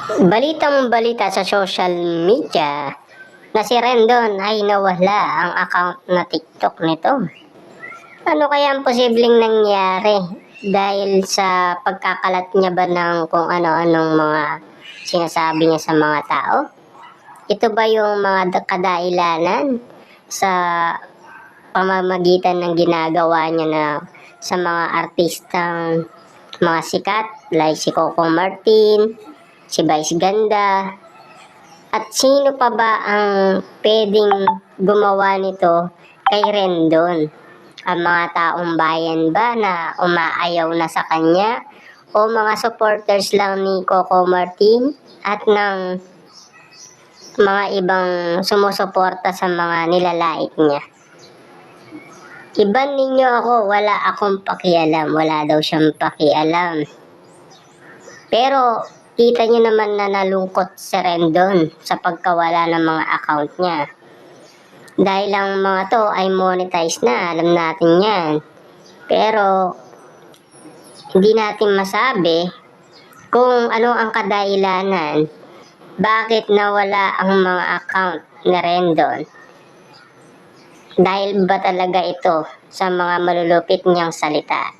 Balitang-balita sa social media na si Rendon ay nawala ang account na TikTok nito. Ano kaya ang posibleng nangyari dahil sa pagkakalat niya ba ng kung ano-anong mga sinasabi niya sa mga tao? Ito ba yung mga kadailanan sa pamamagitan ng ginagawa niya na sa mga artistang mga sikat like si Coco Martin, si Vice Ganda, at sino pa ba ang pwedeng gumawa nito kay Rendon? Ang mga taong bayan ba na umaayaw na sa kanya o mga supporters lang ni Coco Martin at ng mga ibang sumusuporta sa mga nilalait niya? Iban ninyo ako, wala akong pakialam, wala daw siyang pakialam. Pero kita nyo naman na nalungkot si Rendon sa pagkawala ng mga account niya. Dahil ang mga to ay monetize na, alam natin yan. Pero hindi natin masabi kung ano ang kadailanan, bakit nawala ang mga account ni Rendon. Dahil ba talaga ito sa mga malulupit niyang salita?